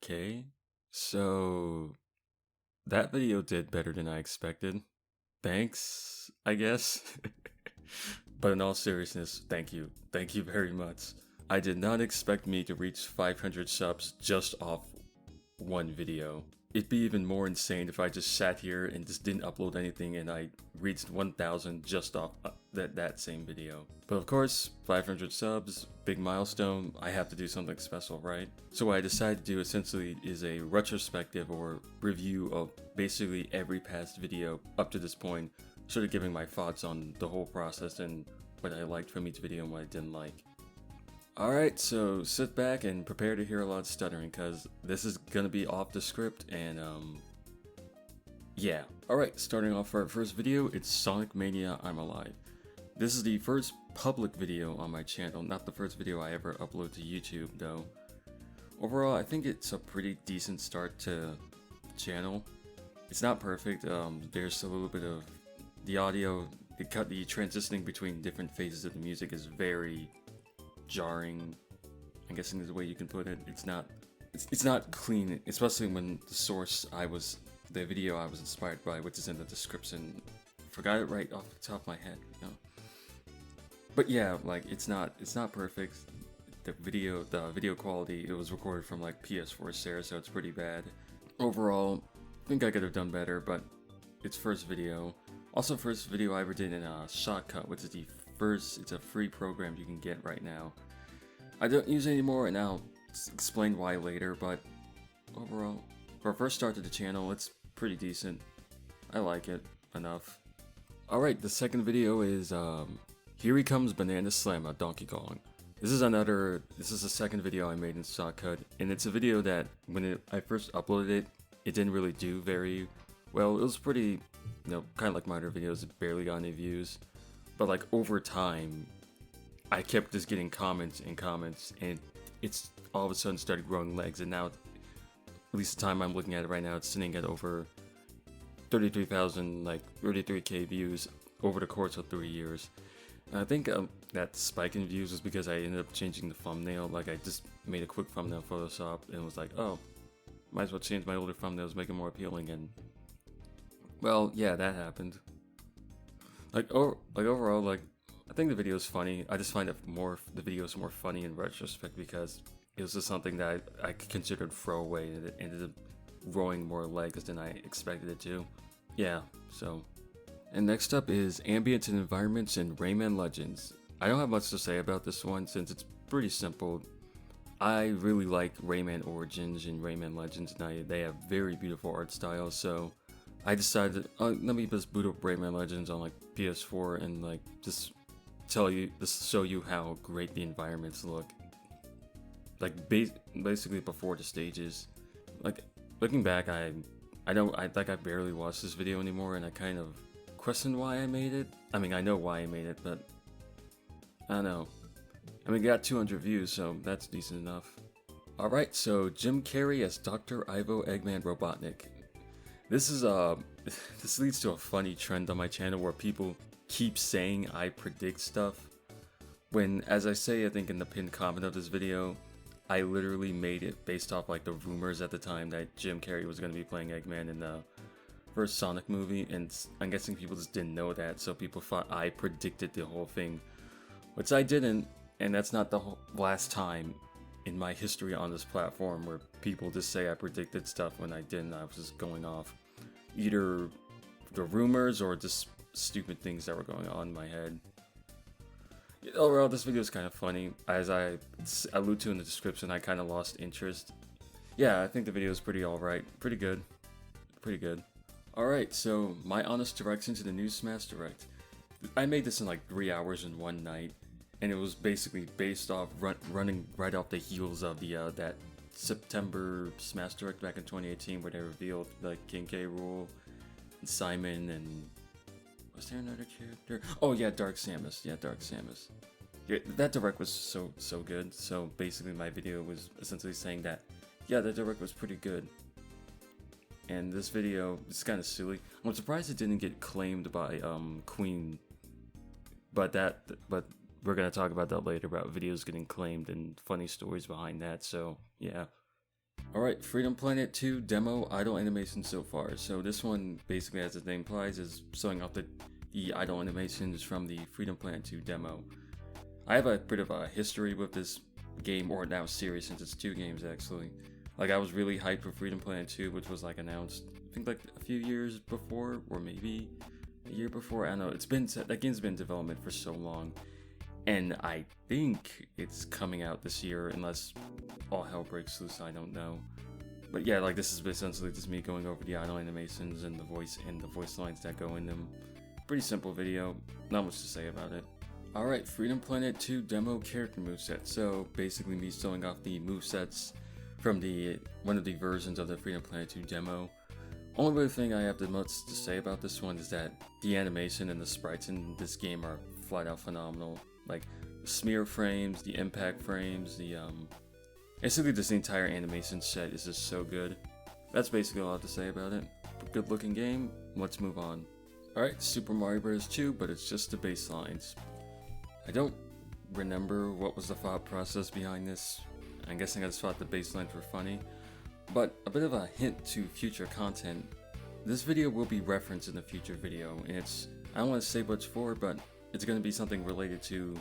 Okay, so that video did better than I expected. Thanks, I guess. But in all seriousness, thank you. Thank you very much. I did not expect me to reach 500 subs just off one video. It'd be even more insane if I just sat here and just didn't upload anything and I reached 1,000 just off that same video. But of course, 500 subs, big milestone, I have to do something special, right? So what I decided to do essentially is a retrospective or review of basically every past video up to this point, sort of giving my thoughts on the whole process and what I liked from each video and what I didn't like. Alright, so sit back and prepare to hear a lot of stuttering, because this is gonna be off the script, and yeah. Alright, starting off our first video, it's Sonic Mania I'm Alive. This is the first public video on my channel, not the first video I ever upload to YouTube, though. Overall, I think it's a pretty decent start to the channel. It's not perfect, there's a little bit of the audio, the transitioning between different phases of the music is very jarring, I'm guessing is the way you can put it. It's not clean, especially when the video I was inspired by, which is in the description. Forgot it right off the top of my head, you know. But yeah, like it's not perfect. The video quality, it was recorded from like PS4 Sarah, so it's pretty bad. Overall, I think I could have done better, but it's first video. Also, first video I ever did in a Shotcut, which is it's a free program you can get right now. I don't use it anymore, and I'll explain why later, but overall, for a first start to the channel, it's pretty decent. I like it enough. Alright, the second video is, Here He Comes Banana Slam at Donkey Kong. This is the second video I made in Shotcut, and it's a video that, when I first uploaded it, it didn't really do very well. It was pretty, kind of like my other videos, it barely got any views. But like over time, I kept just getting comments, and it's all of a sudden started growing legs, and now, at least the time I'm looking at it right now, it's sitting at over 33,000, like 33k views over the course of 3 years. And I think that spike in views was because I ended up changing the thumbnail. Like I just made a quick thumbnail Photoshop and was like, oh, might as well change my older thumbnails, make it more appealing, and well, yeah, that happened. Overall, like, I think the video is funny. I just find the video is more funny in retrospect because it was just something that I considered throwaway, and it ended up growing more legs than I expected it to. Yeah, so. And next up is Ambient and Environments in Rayman Legends. I don't have much to say about this one since it's pretty simple. I really like Rayman Origins and Rayman Legends, and they have very beautiful art styles, so I decided, let me just boot up Rayman Legends on like PS4 and like just show you how great the environments look. Like basically before the stages. Like looking back, I barely watch this video anymore, and I kind of question why I made it. I mean, I know why I made it, but I don't know. I mean, it got 200 views, so that's decent enough. Alright, so Jim Carrey as Dr. Ivo Eggman Robotnik. This leads to a funny trend on my channel where people keep saying I predict stuff, when, as I say, I think in the pinned comment of this video, I literally made it based off like the rumors at the time that Jim Carrey was going to be playing Eggman in the first Sonic movie, and I'm guessing people just didn't know that, so people thought I predicted the whole thing, which I didn't, and that's not the last time in my history on this platform where people just say I predicted stuff when I didn't. I was just going off either the rumors or just stupid things that were going on in my head. Overall, this video is kind of funny. As I allude to in the description, I kind of lost interest. Yeah, I think the video is pretty alright. Pretty good. Alright, so my honest direction to the new Smash Direct. I made this in like 3 hours in one night, and it was basically based off running right off the heels of that September Smash Direct back in 2018 where they revealed like King K. Rool and Simon, and was there another character? Oh yeah, Dark Samus. Yeah, that direct was so good. So basically my video was essentially saying that, yeah, that direct was pretty good. And this video is kind of silly. I'm surprised it didn't get claimed by Queen, but we're gonna talk about that later, about videos getting claimed and funny stories behind that. So yeah. Alright, Freedom Planet 2 demo idle animation so far. So this one, basically as its name implies, is showing off the idle animations from the Freedom Planet 2 demo. I have a bit of a history with this game, or now series, since it's 2 games actually. Like, I was really hyped for Freedom Planet 2, which was like announced, I think like a few years before, or maybe a year before. I don't know. That game's been in development for so long, and I think it's coming out this year, unless all hell breaks loose. I don't know. But yeah, like, this is essentially just me going over the idle animations and the voice lines that go in them. Pretty simple video, not much to say about it. Alright, Freedom Planet 2 demo character moveset. So basically me showing off the movesets from one of the versions of the Freedom Planet 2 demo. Only other thing I have the most to say about this one is that the animation and the sprites in this game are flat out phenomenal. Like, the smear frames, the impact frames, basically this entire animation set is just so good. That's basically all I have to say about it. Good looking game, let's move on. Alright, Super Mario Bros. 2, but it's just the baselines. I don't remember what was the thought process behind this. I'm guessing I just thought the baselines were funny. But a bit of a hint to future content. This video will be referenced in a future video, and I don't want to say what it's for, but it's going to be something related to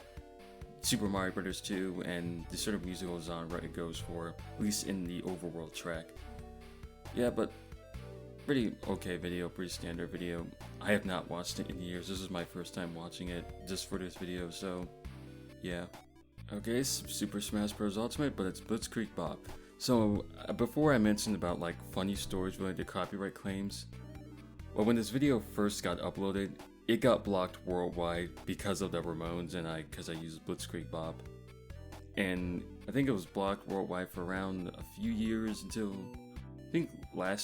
Super Mario Bros. 2 and the sort of musical genre it goes for, at least in the overworld track. Yeah, but pretty okay video, pretty standard video. I have not watched it in years. This is my first time watching it just for this video, so yeah. Okay, Super Smash Bros. Ultimate, but it's Blitzkrieg Bop. So, before I mentioned about like funny stories related to copyright claims, well, when this video first got uploaded, it got blocked worldwide because of the Ramones and because I used Blitzkrieg Bop. And I think it was blocked worldwide for around a few years until, I think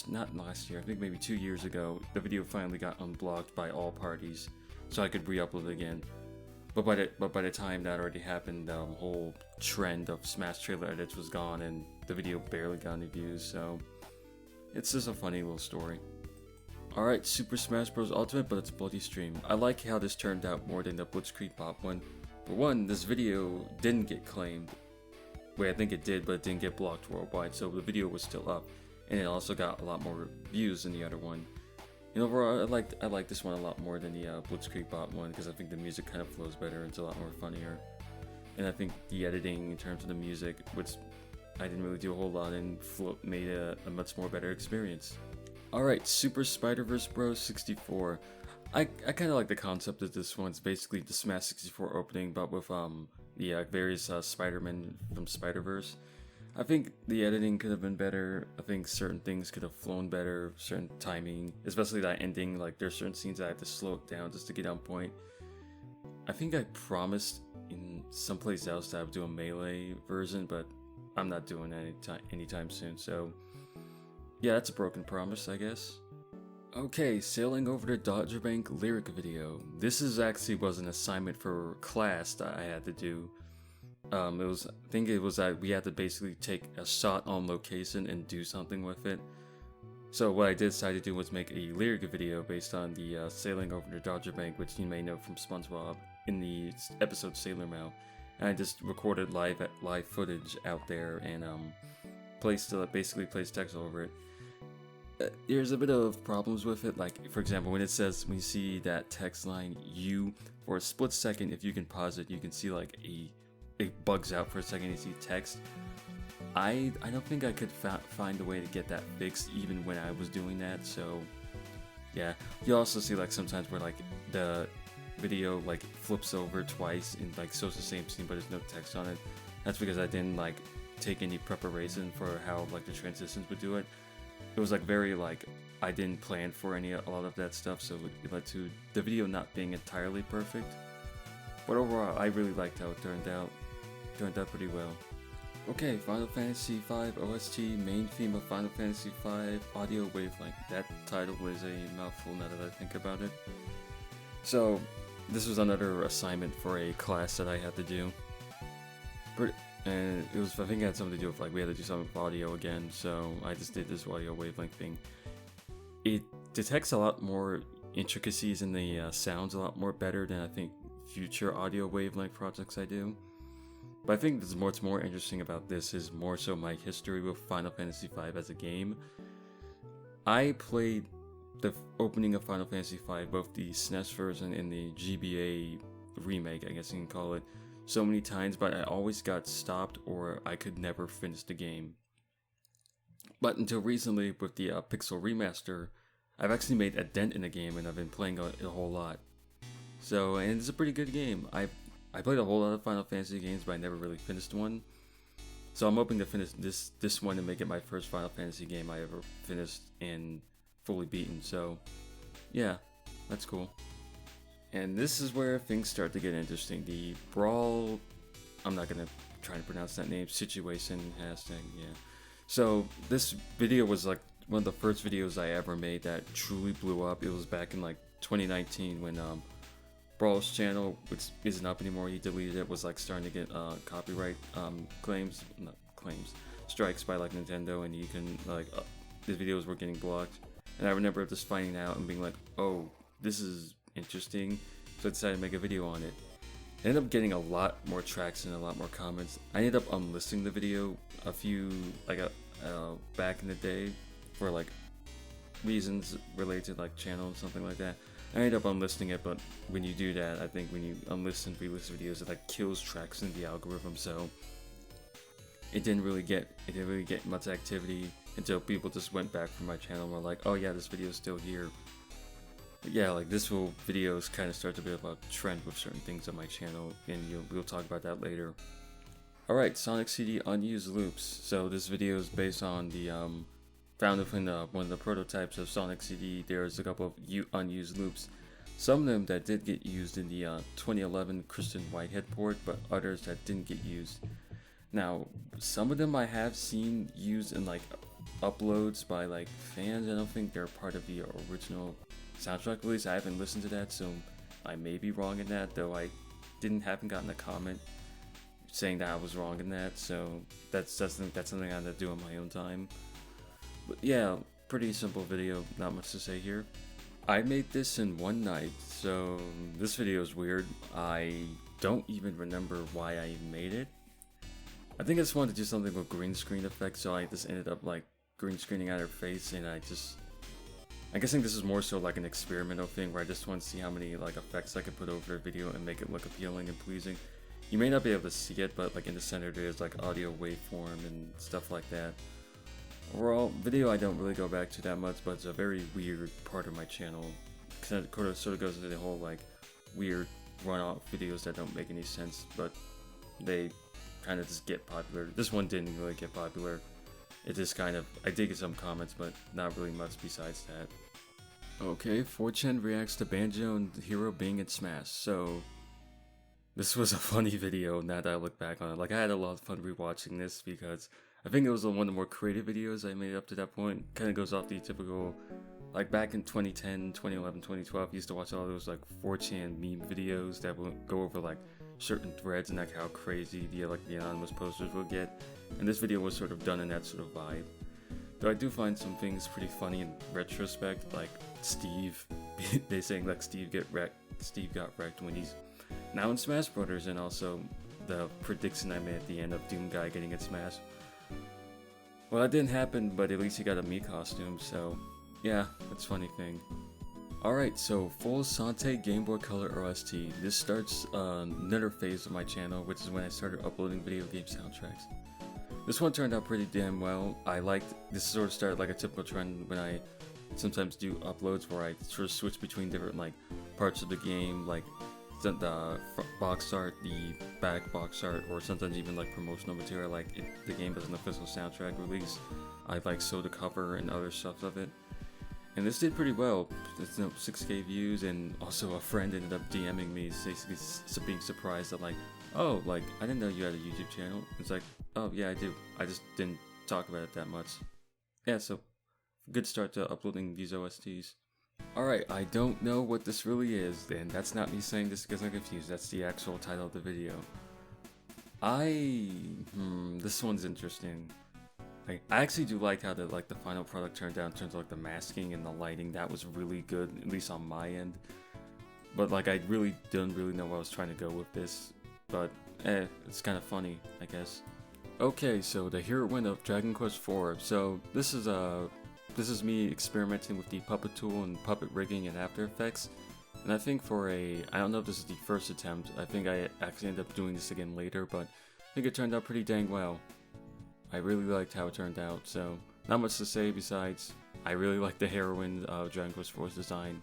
not last year, I think maybe 2 years ago, the video finally got unblocked by all parties, so I could re-upload it again. But by the time that already happened, the whole trend of Smash trailer edits was gone, and the video barely got any views, so it's just a funny little story. Alright, Super Smash Bros. Ultimate, but it's Bloody Stream. I like how this turned out more than the Blitzkrieg Bop one. For one, this video didn't get claimed. Wait, I think it did, but it didn't get blocked worldwide, so the video was still up, and it also got a lot more views than the other one. And overall, I like this one a lot more than the Blitzkrieg Bop one, because I think the music kind of flows better and it's a lot more funnier. And I think the editing in terms of the music, which I didn't really do a whole lot in, made a much more better experience. Alright, Super Spider-Verse Bros. 64. I kind of like the concept of this one. It's basically the Smash 64 opening, but with the various Spider-Men from Spider-Verse. I think the editing could have been better. I think certain things could have flown better, certain timing, especially that ending. Like, there's certain scenes that I have to slow it down just to get on point. I think I promised in someplace else that I would do a Melee version, but I'm not doing that anytime soon, so yeah, that's a broken promise, I guess. Okay, Sailing Over the Dodger Bank lyric video. This actually was an assignment for class that I had to do. I think it was that we had to basically take a shot on location and do something with it. So what I decided to do was make a lyric video based on the Sailing Over the Dodger Bank, which you may know from SpongeBob in the episode Sailor Mouse. And I just recorded live footage out there and basically placed text over it. There's a bit of problems with it, like for example when you see that text line "you" for a split second, if you can pause it, you can see like it bugs out for a second. You see text. I don't think I could find a way to get that fixed even when I was doing that. So yeah, you also see like sometimes where like the video like flips over twice and like shows the same scene but there's no text on it. That's because I didn't like take any preparation for how like the transitions would do it. It was like very like I didn't plan for a lot of that stuff, so it led to the video not being entirely perfect. But overall, I really liked how it turned out. Turned out pretty well. Okay, Final Fantasy V OST, main theme of Final Fantasy V, audio wavelength. That title was a mouthful now that I think about it. So, this was another assignment for a class that I had to do. And I think it had something to do with like we had to do something with audio again, so I just did this audio wavelength thing. It detects a lot more intricacies in the sounds a lot more better than I think future audio wavelength projects I do. But I think what's more interesting about this is more so my history with Final Fantasy V as a game. I played the opening of Final Fantasy V, both the SNES version and the GBA remake, I guess you can call it, so many times, but I always got stopped or I could never finish the game. But until recently, with the Pixel remaster, I've actually made a dent in the game and I've been playing it a whole lot. So, and it's a pretty good game. I played a whole lot of Final Fantasy games, but I never really finished one. So I'm hoping to finish this one and make it my first Final Fantasy game I ever finished and fully beaten. So, yeah, that's cool. And this is where things start to get interesting. The Brawl, I'm not gonna try to pronounce that name, situation, hashtag, yeah. So this video was like one of the first videos I ever made that truly blew up. It was back in like 2019 when Brawl's channel, which isn't up anymore, he deleted it, was like starting to get copyright strikes by like Nintendo, and you can like the videos were getting blocked. And I remember just finding out and being like, oh, this is interesting, so I decided to make a video on it. I ended up getting a lot more traction and a lot more comments. I ended up unlisting the video a few back in the day for like reasons related to like channel and something like that. I ended up unlisting it, but when you do that, I think when you unlist and relist videos, it like kills traction in the algorithm. So it didn't really get much activity until people just went back from my channel and were like, oh yeah, this video is still here. But yeah, like this will videos kind of start to be about trend with certain things on my channel, and we'll talk about that later. Alright, Sonic CD unused loops. So this video is based on the found within one of the prototypes of Sonic CD. There's a couple of unused loops. Some of them that did get used in the 2011 Christian Whitehead port, but others that didn't get used. Now, some of them I have seen used in like uploads by like fans. I don't think they're part of the original soundtrack release. I haven't listened to that, so I may be wrong in that, though I haven't gotten a comment saying that I was wrong in that, so that's something I'm gonna do on my own time. But yeah, pretty simple video, not much to say here. I made this in one night, so this video is weird. I don't even remember why I even made it. I think I just wanted to do something with green screen effects, so I just ended up like green screening out her face, and I'm guessing this is more so like an experimental thing where I just want to see how many like effects I could put over a video and make it look appealing and pleasing. You may not be able to see it, but like in the center there's like audio waveform and stuff like that. Overall, video I don't really go back to that much, but it's a very weird part of my channel. It sort of goes into the whole like weird run-off videos that don't make any sense, but they kind of just get popular. This one didn't really get popular. It just kind of, I did get some comments, but not really much besides that. Okay, 4chan reacts to Banjo and Hero being in Smash. So, this was a funny video now that I look back on it. Like, I had a lot of fun rewatching this because I think it was one of the more creative videos I made up to that point. Kind of goes off the typical, like back in 2010, 2011, 2012, I used to watch all those like 4chan meme videos that would go over like certain threads and like how crazy the anonymous posters would get. And this video was sort of done in that sort of vibe. Though I do find some things pretty funny in retrospect, like Steve, they saying like Steve got wrecked when he's now in Smash Brothers, and also the prediction I made at the end of Doom Guy getting in Smash. Well, that didn't happen, but at least he got a Mii costume, so yeah, that's a funny thing. Alright, so full Sante Game Boy Color OST. This starts another phase of my channel, which is when I started uploading video game soundtracks. This one turned out pretty damn well. This sort of started like a typical trend when I sometimes do uploads where I sort of switch between different like parts of the game, like the box art, the back box art, or sometimes even like promotional material, like if the game has an official soundtrack release, I like sew the cover and other stuff of it. And this did pretty well. It's 6K views, and also a friend ended up DMing me, basically being surprised that like, oh, like I didn't know you had a YouTube channel. It's like, oh yeah, I do. I just didn't talk about it that much. Yeah, so good start to uploading these OSTs. Alright, I don't know what this really is, and that's not me saying this because I'm confused. That's the actual title of the video. This one's interesting. I actually do like how the final product turned out in terms of like the masking and the lighting. That was really good, at least on my end. but like I really didn't really know where I was trying to go with this, but it's kind of funny, I guess. Okay, so the Heroine of Dragon Quest IV. So this is me experimenting with the puppet tool and puppet rigging in After Effects. And I think I don't know if this is the first attempt, I think I actually ended up doing this again later, but I think it turned out pretty dang well. I really liked how it turned out, so not much to say besides, I really like the Heroine of Dragon Quest IV's design.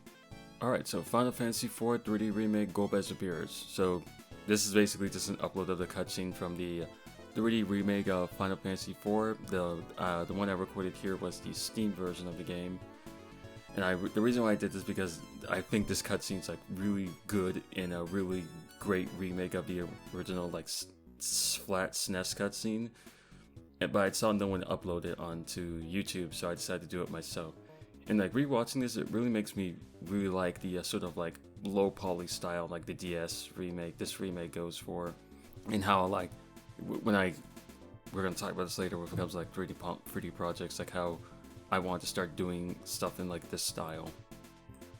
Alright, so Final Fantasy IV 3D Remake Golbez appears. So this is basically just an upload of the cutscene from the 3D remake of Final Fantasy IV. The one I recorded here was the Steam version of the game. And the reason why I did this because I think this cutscene's like really good in a really great remake of the original like flat SNES cutscene. But I saw no one upload it onto YouTube, so I decided to do it myself. And like rewatching this, it really makes me really like the sort of like low poly style like the DS remake this remake goes for, and how like we're gonna talk about this later when it comes to like 3D projects, like how I want to start doing stuff in like this style.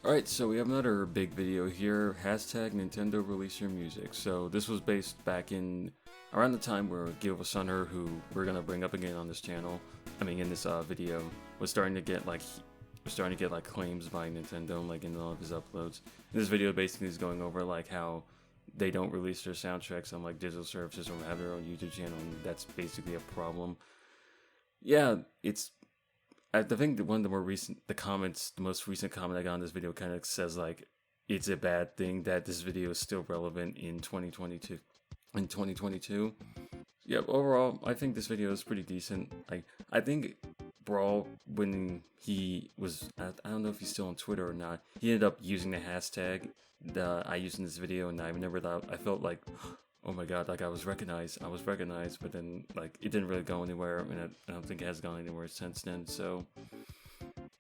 Alright, so we have another big video here, hashtag Nintendo release your music. So this was based back in around the time where Gil Sunner, who we're gonna bring up again on this channel, in this video, was starting to get like claims by Nintendo like in all of his uploads. And this video basically is going over like how they don't release their soundtracks on like digital services or have their own YouTube channel, and that's basically a problem. Yeah, I think that one of the most recent comment I got on this video kind of says like it's a bad thing that this video is still relevant in 2022. Yep, overall, I think this video is pretty decent. I think Brawl, when he was, I don't know if he's still on Twitter or not, he ended up using the hashtag that I used in this video, and I felt like, oh my god, like I was recognized, but then like it didn't really go anywhere, and I don't think it has gone anywhere since then, so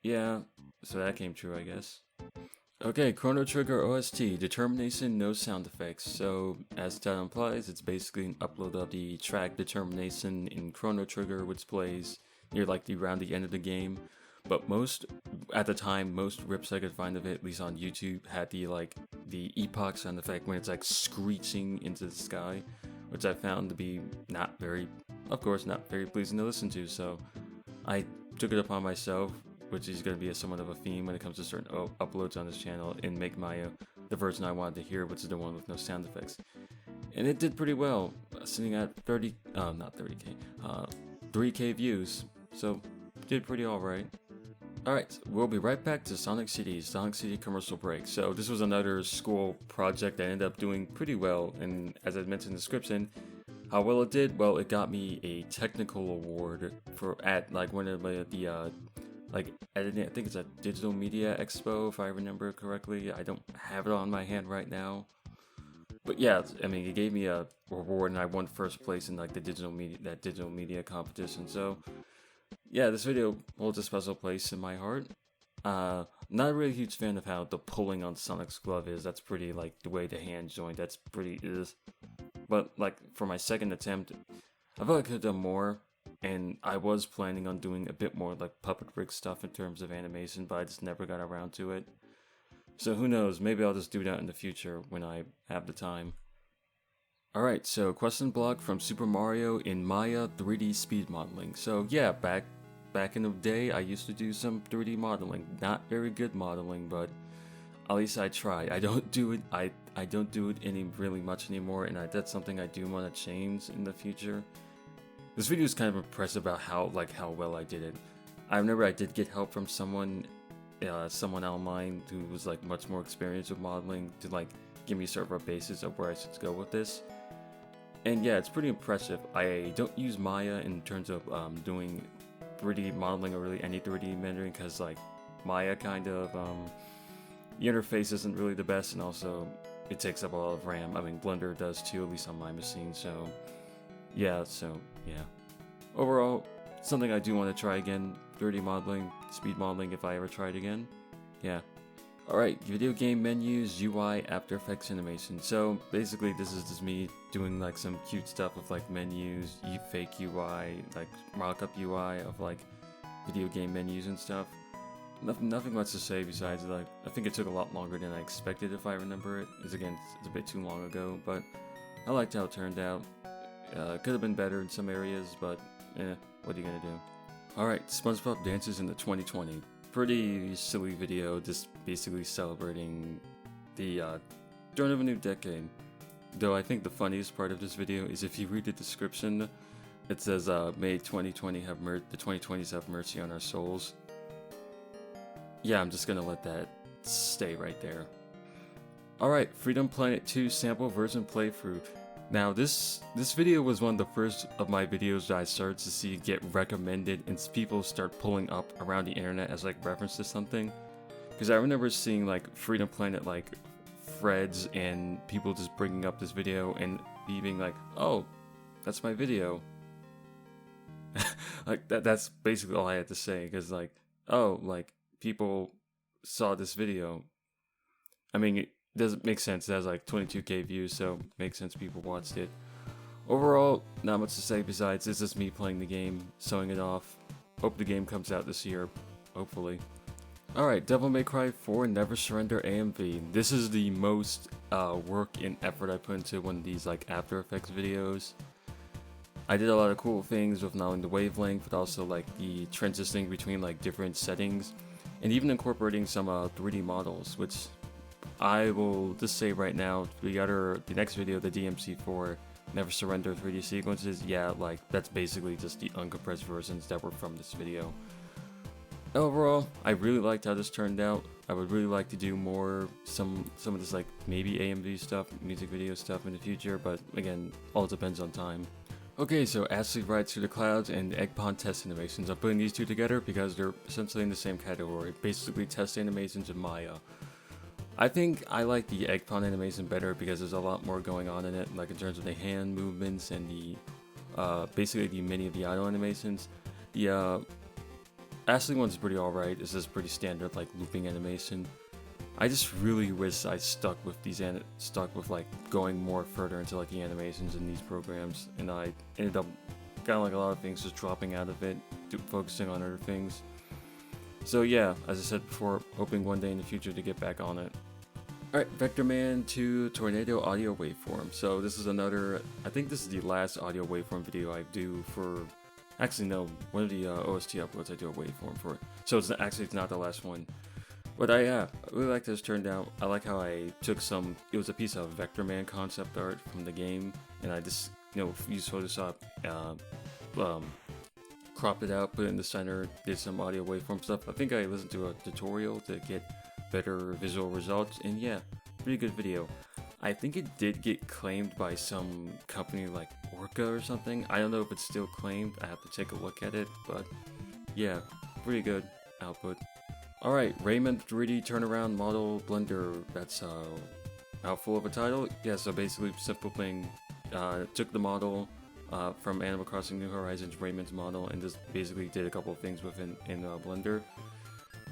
yeah, so that came true, I guess. Okay, Chrono Trigger OST, Determination, no sound effects. So, as the title implies, it's basically an upload of the track Determination in Chrono Trigger, which plays near around the end of the game. But at the time, most rips I could find of it, at least on YouTube, had the epoch sound effect when it's like screeching into the sky, which I found to be not very pleasing to listen to. So, I took it upon myself, which is going to be somewhat of a theme when it comes to certain uploads on this channel, and make my the version I wanted to hear, which is the one with no sound effects. And it did pretty well, sitting at 3k views, so did pretty alright. Alright, we'll be right back to Sonic City commercial break. So this was another school project that ended up doing pretty well, and as I mentioned in the description, how well it did, well, it got me a technical award at one of the editing, I think it's a Digital Media Expo, if I remember correctly. I don't have it on my hand right now. But yeah, it gave me a reward, and I won first place in the digital media competition. So yeah, this video holds a special place in my heart. Not a really huge fan of how the pulling on Sonic's glove is. That's pretty, the way the hand joint, that's pretty is. But for my second attempt, I felt like I could have done more. And I was planning on doing a bit more puppet rig stuff in terms of animation, but I just never got around to it. So who knows, maybe I'll just do that in the future when I have the time. Alright, so question block from Super Mario in Maya 3D speed modeling. So yeah, back in the day I used to do some 3D modeling. Not very good modeling, but at least I try. I don't do it I don't do it really much anymore, and that's something I do want to change in the future. This video is kind of impressive about how well I did it. I remember I did get help from someone online who was much more experienced with modeling to give me sort of a basis of where I should go with this. And yeah, it's pretty impressive. I don't use Maya in terms of doing 3D modeling or really any 3D rendering, because Maya kind of the interface isn't really the best, and also it takes up a lot of RAM. Blender does too, at least on my machine. So yeah. Overall, something I do want to try again, 3D modeling, speed modeling if I ever try it again. Yeah. Alright, video game menus, UI, After Effects animation. So basically this is just me doing some cute stuff with menus, fake UI, mock-up UI of video game menus and stuff. nothing much to say besides, like, I think it took a lot longer than I expected, if I remember it. Because again, it's a bit too long ago, but I liked how it turned out. Could have been better in some areas, but what are you gonna do? Alright, SpongeBob dances in the 2020. Pretty silly video, just basically celebrating the dawn of a new decade. Though I think the funniest part of this video is if you read the description, it says, May 2020 the 2020s have mercy on our souls. Yeah, I'm just gonna let that stay right there. Alright, Freedom Planet 2 sample version playthrough. Now this video was one of the first of my videos that I started to see get recommended and people start pulling up around the internet as like reference to something. Because I remember seeing like Freedom Planet like threads and people just bringing up this video and being like, oh, that's my video. Like that's basically all I had to say, because like, oh, like people saw this video. I mean, it doesn't make sense. It has like 22k views, so it makes sense people watched it. Overall, not much to say besides this is me playing the game, showing it off. Hope the game comes out this year, hopefully. Alright, Devil May Cry 4 Never Surrender AMV. This is the most work and effort I put into one of these like After Effects videos. I did a lot of cool things with not only the wavelength, but also like the transitioning between like different settings, and even incorporating some 3D models, which I will just say right now, the next video, the DMC4 Never Surrender 3D sequences, yeah, like that's basically just the uncompressed versions that were from this video. Overall, I really liked how this turned out. I would really like to do more, some of this like maybe AMV stuff, music video stuff in the future, but again, all depends on time. Okay, so Ashley Rides Through the Clouds and Eggman test animations. I'm putting these two together because they're essentially in the same category, basically test animations and Maya. I think I like the Eggman animation better because there's a lot more going on in it, like in terms of the hand movements and the basically the many of the idle animations. The Ashley one's pretty alright. It's just pretty standard like looping animation. I just really wish I stuck with like going more further into like the animations in these programs, and I ended up kind of like a lot of things just dropping out of it, focusing on other things. So yeah, as I said before, hoping one day in the future to get back on it. Alright, Vector Man 2 Tornado Audio Waveform. So this is another, I think this is the last audio waveform video I do for, actually no, one of the OST uploads I do a waveform for. So it's not the last one. But I really like how this turned out. I like how I took it was a piece of Vector Man concept art from the game, and I just, used Photoshop, cropped it out, put it in the center, did some audio waveform stuff. I think I listened to a tutorial to get better visual results, and yeah, pretty good video. I think it did get claimed by some company like Orca or something. I don't know if it's still claimed. I have to take a look at it, but yeah, pretty good output. Alright, Rayman 3D Turnaround Model Blender. That's a mouthful of a title. Yeah, so basically, simple thing. Took the model from Animal Crossing New Horizons, Rayman's model, and just basically did a couple of things with it in Blender.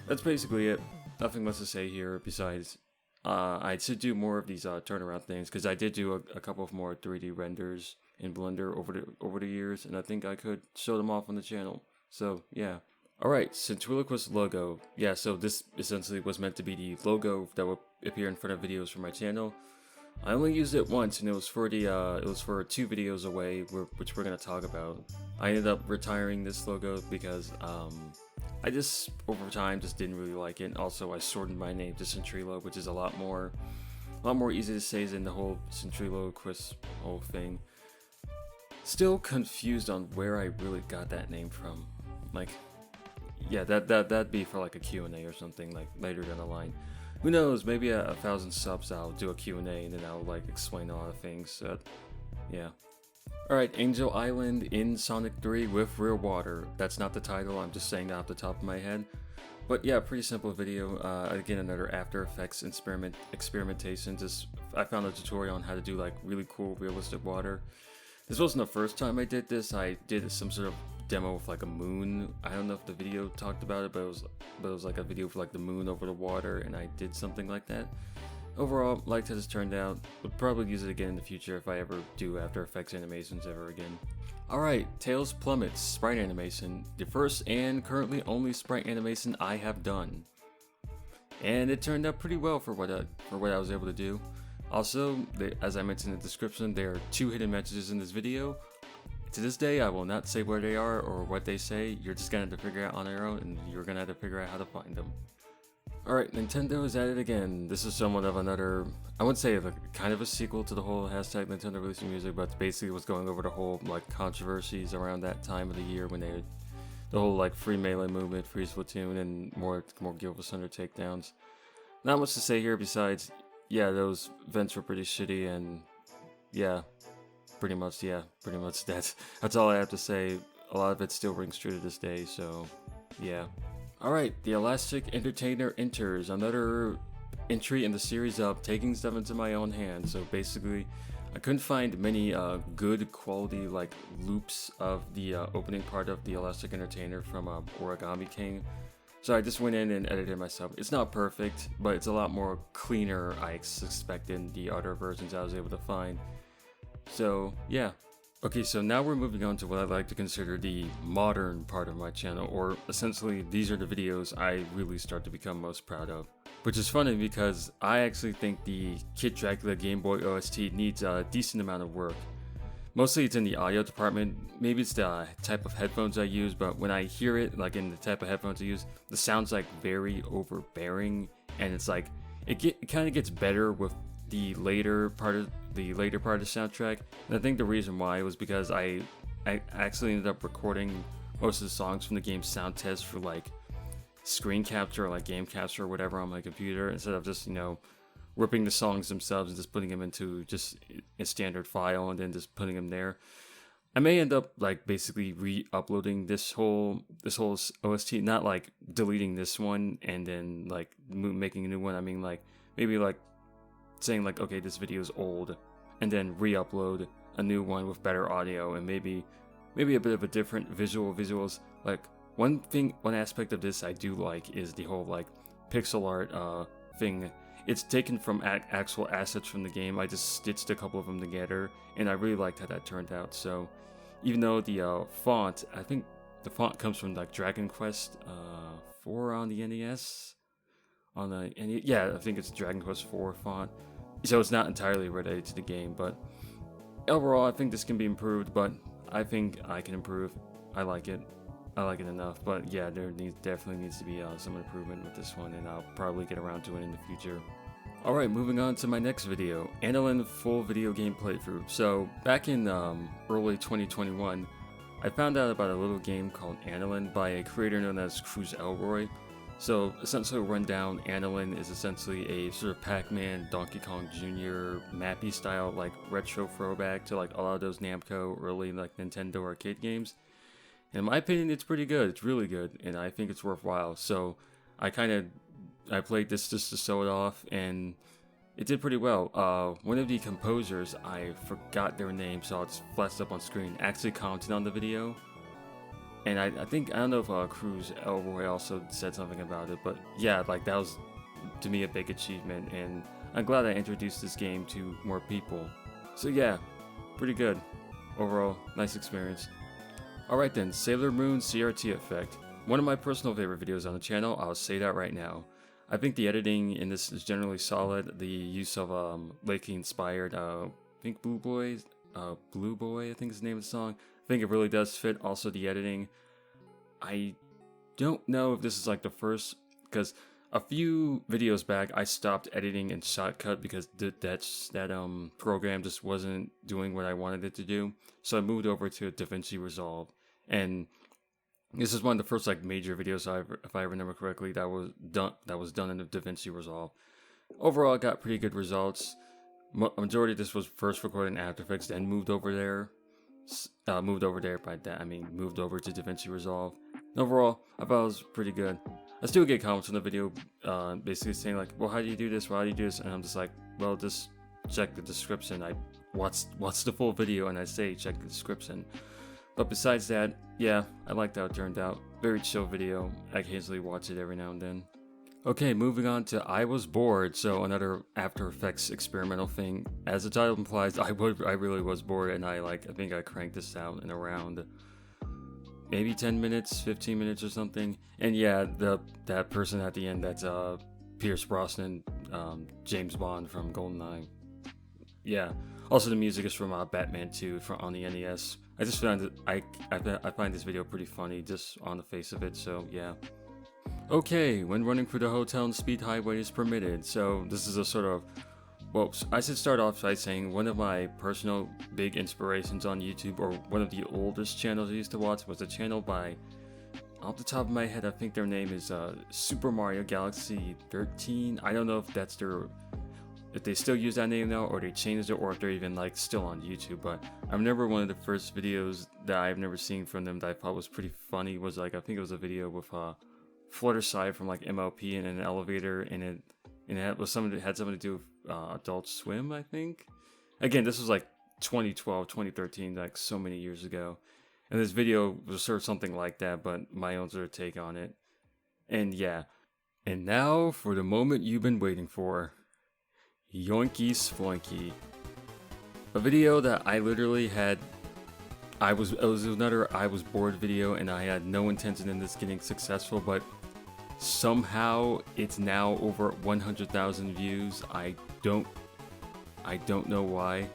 That's basically it. Nothing much to say here besides I should do more of these turnaround things, because I did do a couple of more 3D renders in Blender over the years, and I think I could show them off on the channel. So yeah. Alright, Centriloquist Logo. Yeah, so this essentially was meant to be the logo that would appear in front of videos for my channel. I only used it once, and it was for 2 videos away, which we're gonna talk about. I ended up retiring this logo because I just over time just didn't really like it. Also, I shortened my name to Centrilo, which is a lot more easy to say than the whole Centriloquist whole thing. Still confused on where I really got that name from. Like, yeah, that'd be for like a Q&A or something, like later down the line. Who knows, maybe a 1,000 subs I'll do a Q&A and then I'll like explain a lot of things, yeah. Alright, Angel Island in Sonic 3 with real water. That's not the title, I'm just saying that off the top of my head. But yeah, pretty simple video. Again, another After Effects experimentation. I found a tutorial on how to do like really cool realistic water. This wasn't the first time I did this. I did some sort of demo with like a moon. I don't know if the video talked about it, but it was like a video for like the moon over the water, and I did something like that. Overall, liked how this turned out. Would probably use it again in the future if I ever do After Effects animations ever again. Alright, Tails Plummets Sprite animation, the first and currently only Sprite animation I have done. And it turned out pretty well for what I was able to do. Also, as I mentioned in the description, there are 2 hidden messages in this video. To this day, I will not say where they are or what they say. You're just gonna have to figure out on your own, and you're gonna have to figure out how to find them. Alright, Nintendo is at it again. This is somewhat of another, I wouldn't say kind of a sequel to the whole hashtag Nintendo releasing music, but basically was going over the whole like controversies around that time of the year when the whole like free Melee movement, free Splatoon, and more Guild Wars Thunder takedowns. Not much to say here besides, yeah, those events were pretty shitty, and yeah, pretty much that's all I have to say. A lot of it still rings true to this day, so yeah. Alright, the Elastic Entertainer enters, another entry in the series of taking stuff into my own hands. So basically, I couldn't find many good quality like loops of the opening part of the Elastic Entertainer from Origami King. So I just went in and edited it myself. It's not perfect, but it's a lot more cleaner I expect in the other versions I was able to find. So yeah. Okay, so now we're moving on to what I like to consider the modern part of my channel, or essentially these are the videos I really start to become most proud of. Which is funny because I actually think the Kid Dracula Game Boy OST needs a decent amount of work. Mostly it's in the audio department, maybe it's the type of headphones I use, but when I hear it, like in the type of headphones I use, the sound's like very overbearing, and it's like, it kind of gets better with the later part of the soundtrack. And I think the reason why was because I actually ended up recording most of the songs from the game's sound test for like screen capture or like game capture or whatever on my computer, instead of just, you know, ripping the songs themselves and just putting them into just a standard file and then just putting them there. I may end up like basically re-uploading this whole OST, not like deleting this one and then like making a new one. I mean like maybe like saying like, okay, this video is old, and then re-upload a new one with better audio and maybe a bit of a different visuals. Like one aspect of this I do like is the whole like pixel art thing. It's taken from actual assets from the game. I just stitched a couple of them together, and I really liked how that turned out. So even though the font, I think the font comes from like Dragon Quest 4 on the NES. Yeah, I think it's Dragon Quest 4 font. So it's not entirely related to the game, but overall I think this can be improved, but I think I can improve. I like it enough, but yeah, there definitely needs to be some improvement with this one, and I'll probably get around to it in the future. Alright, moving on to my next video, Analyn full video game playthrough. So back in early 2021, I found out about a little game called Analyn by a creator known as Cruz Elroy. So essentially, rundown, Analyn is essentially a sort of Pac-Man, Donkey Kong Jr. mappy style, like retro throwback to like a lot of those Namco early like Nintendo arcade games. In my opinion, it's pretty good. It's really good, and I think it's worthwhile. So I played this just to show it off, and it did pretty well. One of the composers, I forgot their name, so it's flashed up on screen, actually commented on the video. And I don't know if Cruz Elroy also said something about it, but yeah, like that was to me a big achievement, and I'm glad I introduced this game to more people. So yeah, pretty good. Overall, nice experience. Alright then, Sailor Moon CRT Effect. One of my personal favorite videos on the channel, I'll say that right now. I think the editing in this is generally solid. The use of Lakey inspired, I think Blue Boy, I think is the name of the song. I think it really does fit. Also the editing, I don't know if this is like the first, because a few videos back I stopped editing in Shotcut because that program just wasn't doing what I wanted it to do. So I moved over to DaVinci Resolve, and this is one of the first like major videos if I remember correctly that was done in the DaVinci Resolve. Overall, I got pretty good results. Majority of this was first recorded in After Effects, then moved over there. Moved over to DaVinci Resolve. And overall, I thought it was pretty good. I still get comments on the video basically saying like, well, how do you do this? Why do you do this? And I'm just like, well, just check the description. I watch the full video and I say check the description. But besides that, yeah, I liked how it turned out. Very chill video. I occasionally watch it every now and then. Okay, moving on to I Was Bored, so another After Effects experimental thing. As the title implies, I really was bored, and I think I cranked this out in around maybe 10 minutes, 15 minutes or something. And yeah, that person at the end, that's Pierce Brosnan, James Bond from GoldenEye. Yeah. Also, the music is from Batman 2 on the NES. I just found it, I find this video pretty funny just on the face of it, so yeah. Okay, when running through the hotel and speed highway is permitted. So this is a sort of, well, I should start off by saying one of my personal big inspirations on YouTube, or one of the oldest channels I used to watch, was a channel by, off the top of my head, I think their name is Super Mario Galaxy 13. I don't know if that's if they still use that name now, or they changed it, or if they're even still on YouTube. But I remember one of the first videos that I've never seen from them that I thought was pretty funny was I think it was a video with Fluttershy from MLP in an elevator, and it had something to do with Adult Swim, I think. Again, this was 2012, 2013, so many years ago. And this video was sort of something like that, but my own sort of take on it. And yeah. And now for the moment you've been waiting for. Yoinky Sploinky. A video that I literally had. It was another I Was Bored video, and I had no intention in this getting successful, but somehow it's now over 100,000 views. I don't know why.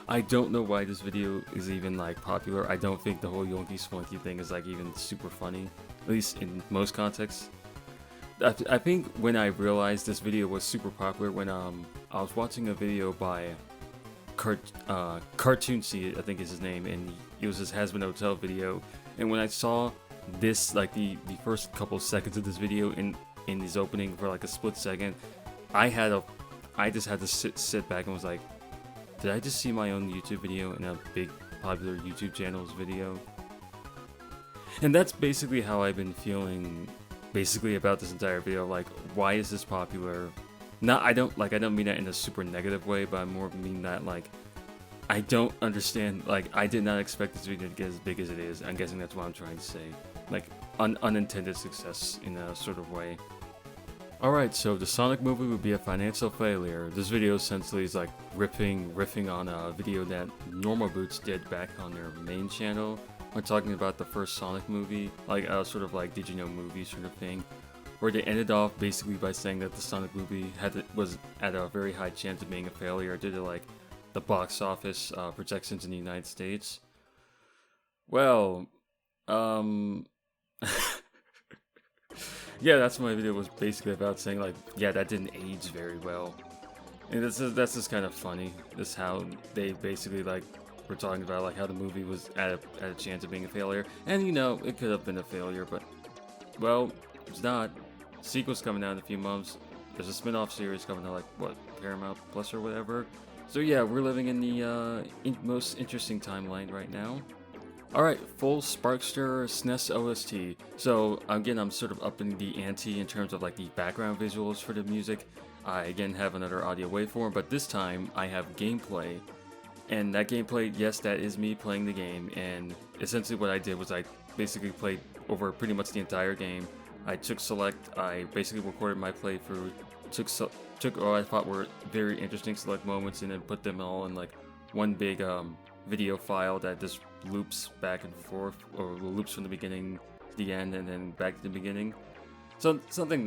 I don't know why this video is even popular. I don't think the whole Yoinky Sploinky thing is even super funny, at least in most contexts. I think when I realized this video was super popular, when I was watching a video by Kartune, I think is his name, and it was his Has Been Hotel video. And when I saw this, the first couple of seconds of this video in his opening for a split second, I just had to sit back and was like, did I just see my own YouTube video in a big popular YouTube channel's video? And that's basically how I've been feeling about this entire video. Why is this popular? I don't mean that in a super negative way, but I more mean that I don't understand. I did not expect this video to get as big as it is. I'm guessing that's what I'm trying to say. Unintended success in a sort of way. Alright, so the Sonic movie would be a financial failure. This video essentially is riffing on a video that Normal Boots did back on their main channel. We're talking about the first Sonic movie, sort of Did You Know movie sort of thing, where they ended off basically by saying that the Sonic movie was at a very high chance of being a failure due to the box office projections in the United States. Well, yeah, that's what my video was basically about, saying yeah, that didn't age very well. And that's just kind of funny. This how they basically we're talking about how the movie was at a chance of being a failure, and it could have been a failure, but well, it's not. Sequel's coming out in a few months. There's a spin-off series coming out Paramount Plus or whatever. So yeah, we're living in the most interesting timeline right now. Alright, full Sparkster SNES OST. So again, I'm sort of upping the ante in terms of the background visuals for the music. I again have another audio waveform, but this time I have gameplay. And that gameplay, yes, that is me playing the game, and essentially what I did was I basically played over pretty much the entire game. I took select, I basically recorded my playthrough, took what I thought were very interesting select moments, and then put them all in one big video file that just loops back and forth, or loops from the beginning to the end and then back to the beginning. So something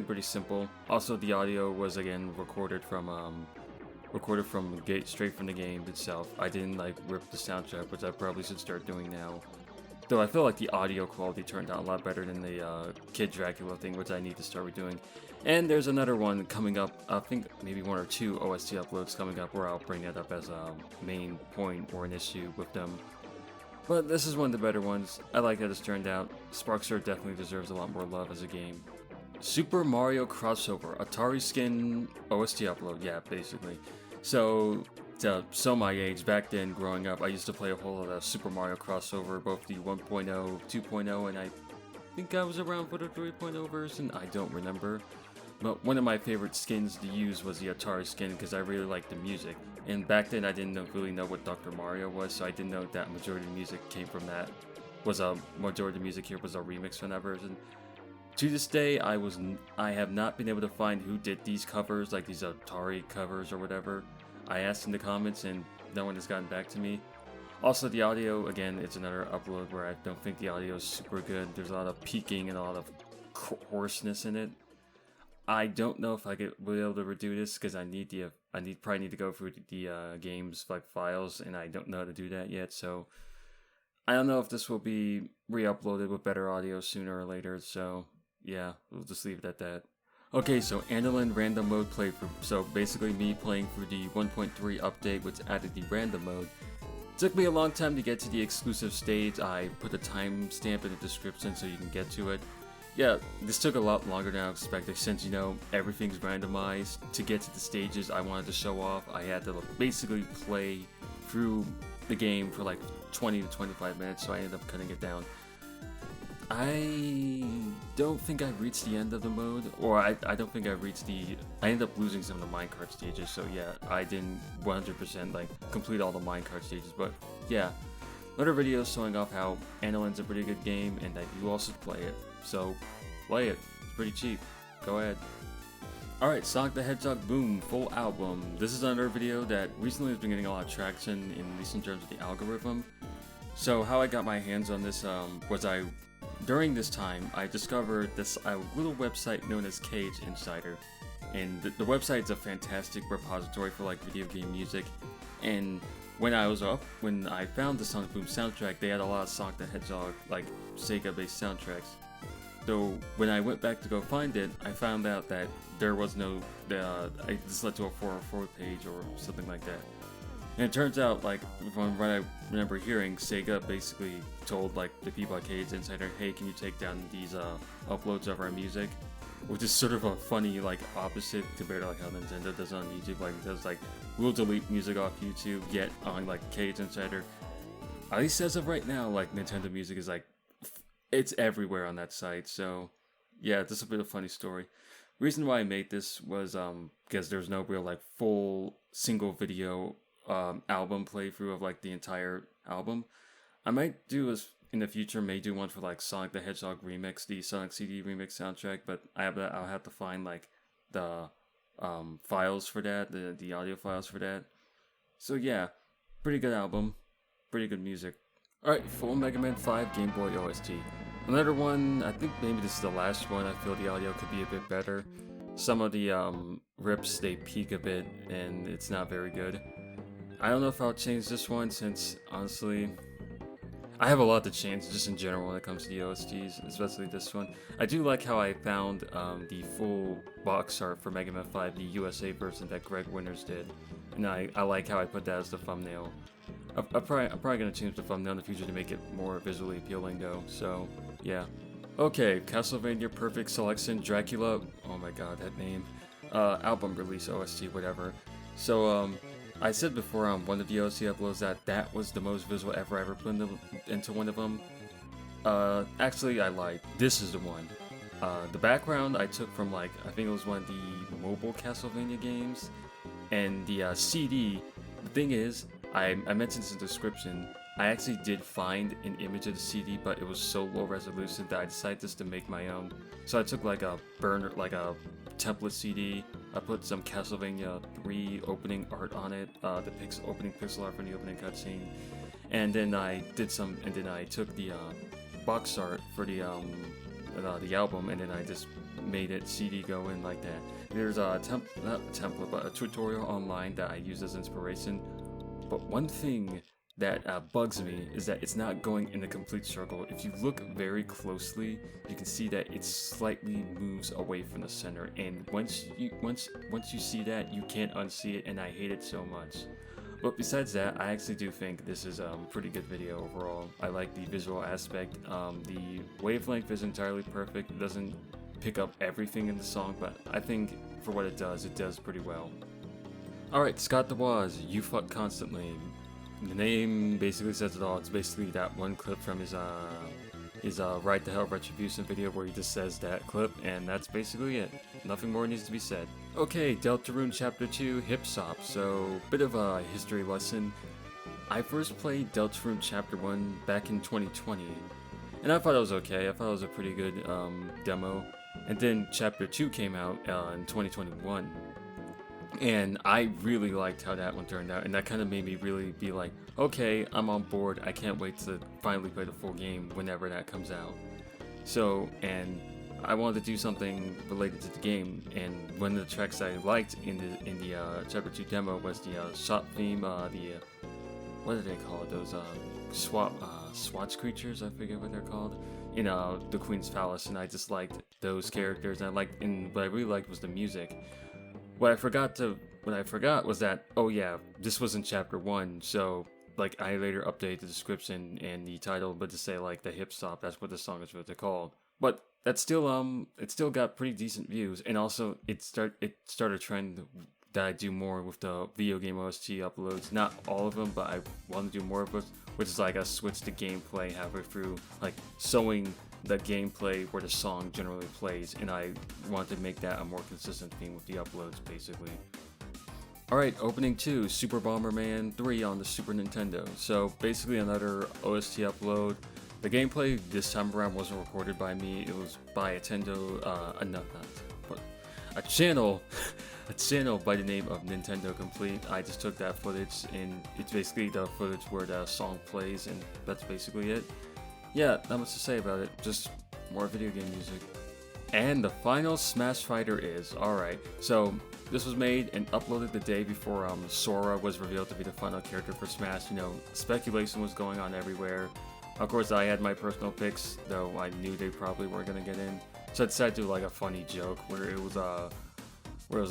pretty simple. Also, the audio was again recorded from straight from the game itself. I didn't rip the soundtrack, which I probably should start doing now. Though I feel like the audio quality turned out a lot better than the Kid Dracula thing, which I need to start redoing. And there's another one coming up, I think maybe one or two OST uploads coming up where I'll bring it up as a main point or an issue with them. But this is one of the better ones. I like how this turned out. Sparkster definitely deserves a lot more love as a game. Super Mario Crossover, Atari Skin OST upload, yeah, basically. So, to show my age, back then, growing up, I used to play a whole lot of Super Mario Crossover, both the 1.0, 2.0, and I think I was around for the 3.0 version, I don't remember. But one of my favorite skins to use was the Atari skin, because I really liked the music. And back then, I didn't really know what Dr. Mario was, so I didn't know that majority of the music came from that. Majority of the music here was a remix from that version. To this day, I have not been able to find who did these covers, like these Atari covers or whatever. I asked in the comments and no one has gotten back to me. Also, the audio, again, it's another upload where I don't think the audio is super good. There's a lot of peaking and a lot of hoarseness in it. I don't know if I will be able to redo this because I probably need to go through the game's like files, and I don't know how to do that yet. So I don't know if this will be re-uploaded with better audio sooner or later. So yeah, we'll just leave it at that. Okay, so Analyn random mode playthrough. So basically me playing through the 1.3 update which added the random mode. Took me a long time to get to the exclusive stage. I put a timestamp in the description so you can get to it. Yeah, this took a lot longer than I expected since, you know, everything's randomized. To get to the stages I wanted to show off, I had to basically play through the game for like 20 to 25 minutes, so I ended up cutting it down. I don't think I reached the end of the mode, or I don't think I reached I ended up losing some of the minecart stages, so yeah, I didn't 100% like complete all the minecart stages, but yeah. Another video showing off how Analyn's a pretty good game and that you also play it. So, play it. It's pretty cheap. Go ahead. Alright, Sonic the Hedgehog Boom full album. This is another video that recently has been getting a lot of traction, at least in terms of the algorithm. So how I got my hands on this was during this time, I discovered this little website known as Cage Insider. And the website's a fantastic repository for like video game music. And when I found the Sonic Boom soundtrack, they had a lot of Sonic the Hedgehog, like Sega-based soundtracks. So when I went back to go find it, I found out that there was no, this led to a 404 page or something like that. And it turns out, like, from what I remember hearing, Sega basically told, like, the people at Cage Insider, hey, can you take down these uploads of our music? Which is sort of a funny, like, opposite compared to, like, how Nintendo does on YouTube. Like, it does, like, we'll delete music off YouTube, yet on, like, Cage Insider. At least as of right now, like, Nintendo music is, like, it's everywhere on that site. So, yeah, this is a bit of a funny story. Reason why I made this was, because there's no real, like, full single video album playthrough of like the entire album. I might do in the future, may do one for like Sonic the Hedgehog Remix, the Sonic CD Remix soundtrack, but I'll have to find like the files for that, the audio files for that. So yeah, pretty good album, pretty good music. Alright, full Mega Man 5 Game Boy OST. Another one, I think maybe this is the last one. I feel the audio could be a bit better. Some of the rips, they peak a bit and it's not very good. I don't know if I'll change this one since, honestly, I have a lot to change just in general when it comes to the OSTs, especially this one. I do like how I found the full box art for Mega Man 5, the USA version that Greg Winters did. And I like how I put that as the thumbnail. I'm probably going to change the thumbnail in the future to make it more visually appealing though, so yeah. Okay, Castlevania Perfect Selection Dracula, oh my god, that name. Album release OST, whatever. So, I said before on one of the OST uploads that was the most visual I ever put into one of them. Actually, I lied. This is the one. The background I took from like, I think it was one of the mobile Castlevania games. And the CD, the thing is, I mentioned this in the description, I actually did find an image of the CD, but it was so low resolution that I decided just to make my own. So I took like a burner, like a template CD. I put some Castlevania 3 opening art on it, the opening pixel art from the opening cutscene, and then I took the box art for the album, and then I just made it CD go in like that. There's a a tutorial online that I use as inspiration. But one thing that bugs me is that it's not going in a complete circle. If you look very closely, you can see that it slightly moves away from the center, and once you see that, you can't unsee it, and I hate it so much. But besides that, I actually do think this is a pretty good video overall. I like the visual aspect. The wavelength is entirely perfect. It doesn't pick up everything in the song, but I think for what it does pretty well. Alright, Scott DeWaz, You Fuck Constantly. The name basically says it all. It's basically that one clip from his Right to Hell Retribution video where he just says that clip, and that's basically it. Nothing more needs to be said. Okay, Deltarune Chapter 2, Hipsop. So, bit of a history lesson. I first played Deltarune Chapter 1 back in 2020, and I thought it was okay. I thought it was a pretty good demo. And then Chapter 2 came out in 2021. And I really liked how that one turned out, and that kind of made me really be like, okay, I'm on board. I can't wait to finally play the full game whenever that comes out. So, and I wanted to do something related to the game, and one of the tracks I liked in the Chapter 2 demo was the shop theme, what do they call it? Those swatch creatures, I forget what they're called, in the Queen's Palace, and I just liked those characters, and what I really liked was the music. What I forgot was that, oh yeah, this was in Chapter 1, so like I later updated the description and the title, but to say like the hip stop, that's what the song is really called. But that's still it still got pretty decent views, and also it started a trend that I do more with the video game OST uploads. Not all of them, but I want to do more of it, which is like I switch the gameplay halfway through, like showing the gameplay where the song generally plays, and I want to make that a more consistent theme with the uploads, basically. Alright, opening 2, Super Bomberman 3 on the Super Nintendo. So basically another OST upload. The gameplay this time around wasn't recorded by me, it was by a channel a channel by the name of Nintendo Complete. I just took that footage, and it's basically the footage where the song plays, and that's basically it. Yeah, not much to say about it, just more video game music. And the final Smash Fighter is, alright, so this was made and uploaded the day before Sora was revealed to be the final character for Smash. You know, speculation was going on everywhere. Of course, I had my personal picks, though I knew they probably weren't gonna get in. So I decided to do like a funny joke where it was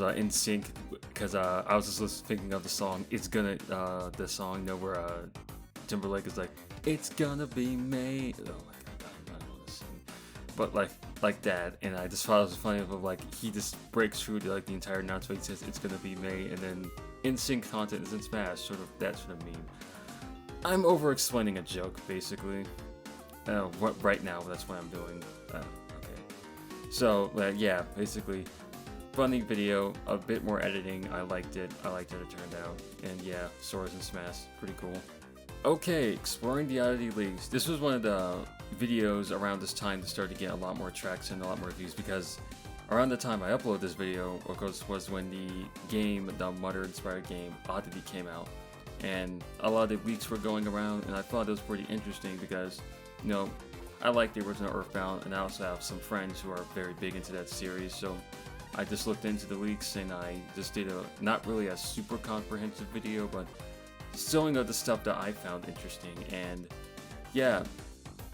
in sync, because I was just thinking of the song. It's gonna the song, you know, where Timberlake is like, "It's gonna be made." Oh my god, I don't want to sing, but like that, and I just thought it was funny of like he just breaks through to like the entire announcement. He says it's gonna be May, and then in sync content is in Smash, sort of that sort of meme. I'm over explaining a joke, basically. Right now, that's what I'm doing. Okay. So, yeah, basically, funny video, a bit more editing. I liked it. I liked how it turned out. And yeah, Sora's in Smash, pretty cool. Okay, exploring the oddity leagues. This was one of the videos around this time that started to get a lot more traction and a lot more views, because around the time I uploaded this video, of course, was when the game, the Mutter-inspired game, Oddity, came out. And a lot of the leaks were going around, and I thought it was pretty interesting because, you know, I like the original Earthbound, and I also have some friends who are very big into that series, so I just looked into the leaks, and I just did not really a super comprehensive video, but showing of the stuff that I found interesting. And yeah,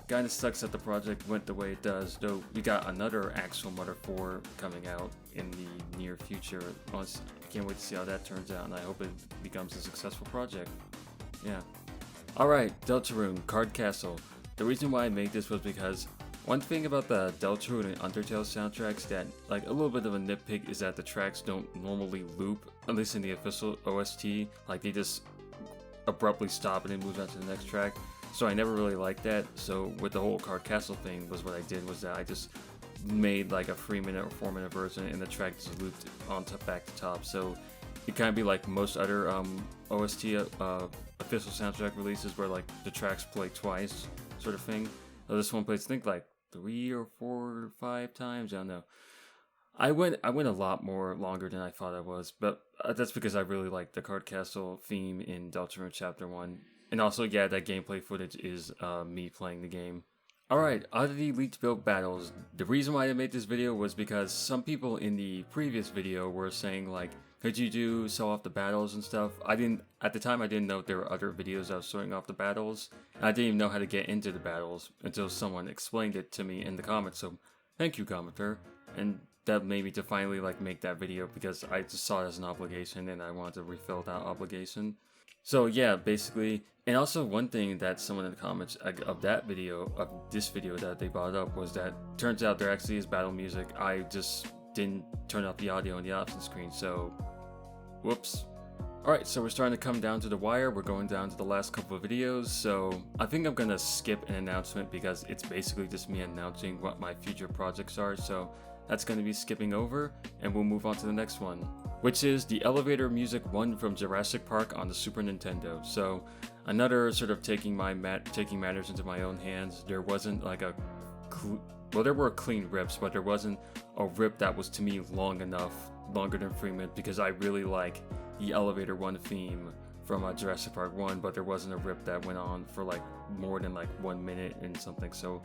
kinda sucks that the project went the way it does, though we got another actual Mutter 4 coming out in the near future. I can't wait to see how that turns out, and I hope it becomes a successful project. Yeah. Alright, Deltarune, Card Castle. The reason why I made this was because one thing about the Deltarune and Undertale soundtracks that, like, a little bit of a nitpick is that the tracks don't normally loop, at least in the official OST. Like, they just abruptly stop and then move on to the next track. So I never really liked that. So with the whole Card Castle thing, was what I did was that I just made like a 3-minute or 4-minute version, and the track just looped on back to top. So it kind of be like most other OST official soundtrack releases, where like the tracks play twice, sort of thing. So this one plays, I think, like 3 or 4 or 5 times. I don't know. I went a lot more longer than I thought I was, but that's because I really like the Card Castle theme in Deltarune Chapter 1. And also, yeah, that gameplay footage is me playing the game. Alright, Oddity Leech Build Battles. The reason why I made this video was because some people in the previous video were saying, like, could you show off the battles and stuff? At the time I didn't know there were other videos that was showing off the battles, and I didn't even know how to get into the battles until someone explained it to me in the comments, so thank you, commenter. And that made me to finally like make that video, because I just saw it as an obligation and I wanted to refill that obligation. So yeah, basically, and also one thing that someone in the comments of this video that they brought up was that turns out there actually is battle music. I just didn't turn off the audio on the option screen, so whoops. Alright, so we're starting to come down to the wire. We're going down to the last couple of videos, so I think I'm gonna skip an announcement because it's basically just me announcing what my future projects are, so that's going to be skipping over, and we'll move on to the next one, which is the elevator music one from Jurassic Park on the Super Nintendo. So another sort of taking matters into my own hands. There wasn't like there were clean rips, but there wasn't a rip that was to me longer than 3 minutes, because I really like the Elevator 1 theme from Jurassic Park 1, but there wasn't a rip that went on for like more than like 1 minute and something. So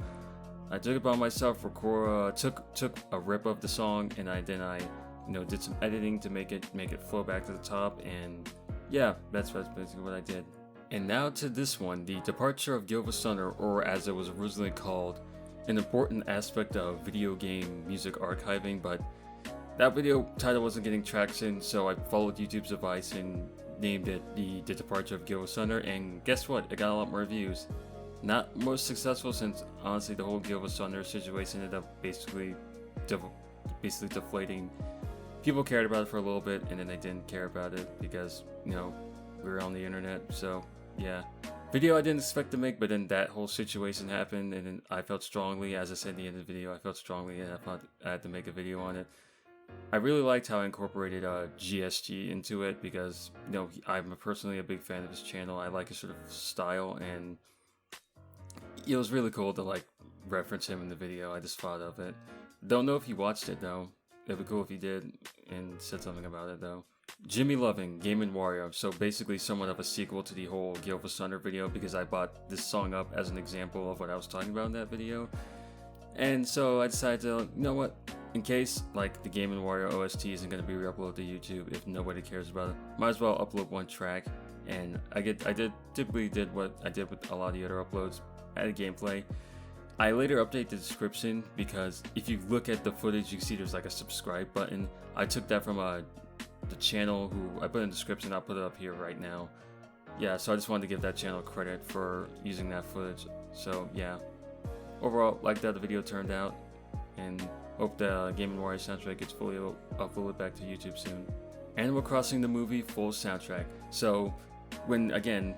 I took it upon myself, took a rip of the song, and I did some editing to make it flow back to the top, and yeah, that's basically what I did. And now to this one, the departure of Guild of Thunder, or as it was originally called, an important aspect of video game music archiving, but that video title wasn't getting traction, so I followed YouTube's advice and named it the departure of Guild of Thunder, and guess what? It got a lot more views. Not most successful, since honestly the whole Guild of Thunder situation ended up basically deflating. People cared about it for a little bit, and then they didn't care about it because, we were on the internet. So yeah, video I didn't expect to make, but then that whole situation happened, and then I felt strongly, as I said at the end of the video, and I thought I had to make a video on it. I really liked how I incorporated GSG into it, because I'm personally a big fan of his channel. I like his sort of style, and it was really cool to like reference him in the video. I just thought of it. Don't know if he watched it though. It'd be cool if he did and said something about it though. Jimmy Loving, Game & Wario. So basically somewhat of a sequel to the whole Guild of Thunder video, because I brought this song up as an example of what I was talking about in that video. And so I decided to, in case like the Game & Wario OST isn't going to be re-uploaded to YouTube if nobody cares about it, might as well upload one track. And I typically did what I did with a lot of the other uploads, added gameplay. I later updated the description, because if you look at the footage, you can see there's like a subscribe button. I took that from the channel who I put in the description. I'll put it up here right now. Yeah, so I just wanted to give that channel credit for using that footage. So yeah, overall, like that the video turned out, and hope the Game & Wario soundtrack gets fully uploaded back to YouTube soon. Animal Crossing the movie full soundtrack. So when, again,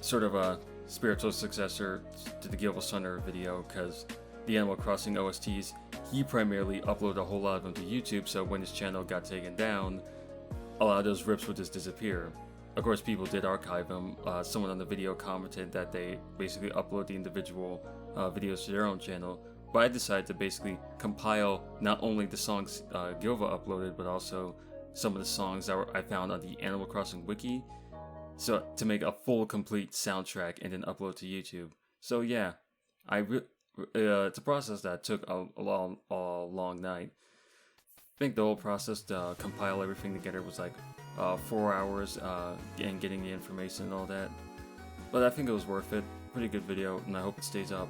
sort of a spiritual successor to the Guild of Thunder video, because the Animal Crossing OSTs, he primarily uploaded a whole lot of them to YouTube, so when his channel got taken down, a lot of those rips would just disappear. Of course, people did archive them. Someone on the video commented that they basically upload the individual videos to their own channel, but I decided to basically compile not only the songs Gilva uploaded, but also some of the songs that I found on the Animal Crossing wiki, so to make a full complete soundtrack and then upload to YouTube. So yeah, it's a process that took a long night. I think the whole process to compile everything together was like 4 hours, and getting the information and all that. But I think it was worth it. Pretty good video, and I hope it stays up.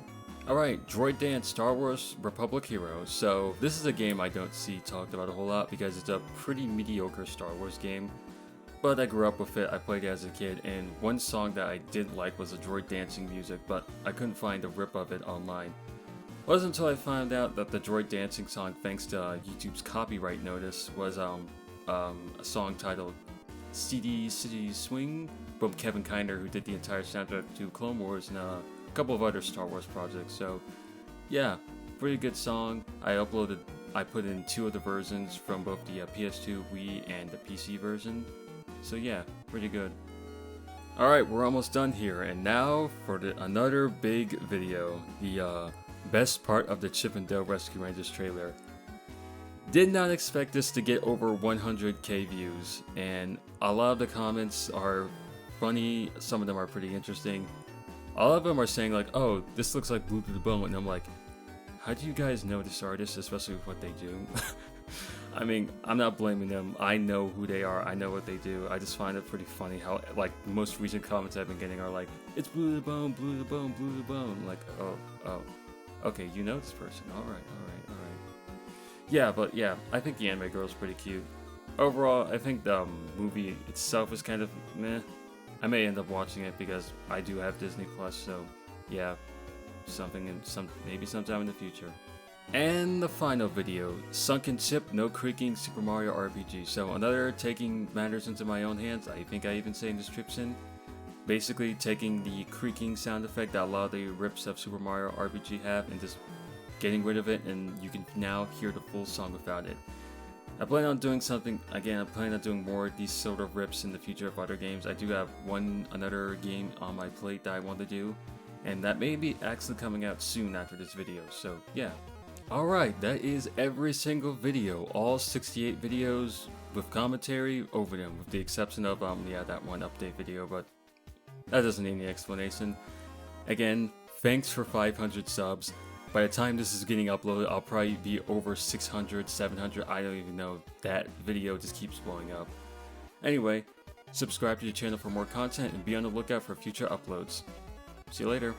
Alright, Droid Dance Star Wars Republic Hero. So this is a game I don't see talked about a whole lot, because it's a pretty mediocre Star Wars game. But I grew up with it, I played it as a kid, and one song that I didn't like was the droid dancing music, but I couldn't find a rip of it online. It wasn't until I found out that the droid dancing song, thanks to YouTube's copyright notice, was a song titled City Swing from Kevin Kiner, who did the entire soundtrack to Clone Wars and a couple of other Star Wars projects. So yeah, pretty good song. I put in 2 of the versions from both the PS2, Wii, and the PC version. So yeah, pretty good. Alright, we're almost done here, and now for another big video, the best part of the Chip and Dale Rescue Rangers trailer. Did not expect this to get over 100k views, and a lot of the comments are funny, some of them are pretty interesting. A lot of them are saying like, oh, this looks like Blue to the Bone, and I'm like, how do you guys know this artist, especially with what they do? I mean, I'm not blaming them. I know who they are. I know what they do. I just find it pretty funny how, like, the most recent comments I've been getting are like, it's Blue to the Bone, Blue to the Bone, Blue to the Bone. Like, oh. Okay, you know this person. Alright. Yeah, but yeah, I think the anime girl is pretty cute. Overall, I think the movie itself is kind of meh. I may end up watching it because I do have Disney Plus, so yeah, maybe sometime in the future. And the final video, Sunken Chip, No Creaking Super Mario RPG. So another taking matters into my own hands. I think I even say in the description. Basically taking the creaking sound effect that a lot of the rips of Super Mario RPG have and just getting rid of it, and you can now hear the full song without it. I plan on doing something, again, I plan on doing more of these sort of rips in the future of other games. I do have another game on my plate that I want to do, and that may be actually coming out soon after this video, so yeah. Alright, that is every single video, all 68 videos with commentary over them, with the exception of, yeah, that one update video, but that doesn't need any explanation. Again, thanks for 500 subs. By the time this is getting uploaded, I'll probably be over 600, 700, I don't even know. That video just keeps blowing up. Anyway, subscribe to the channel for more content and be on the lookout for future uploads. See you later.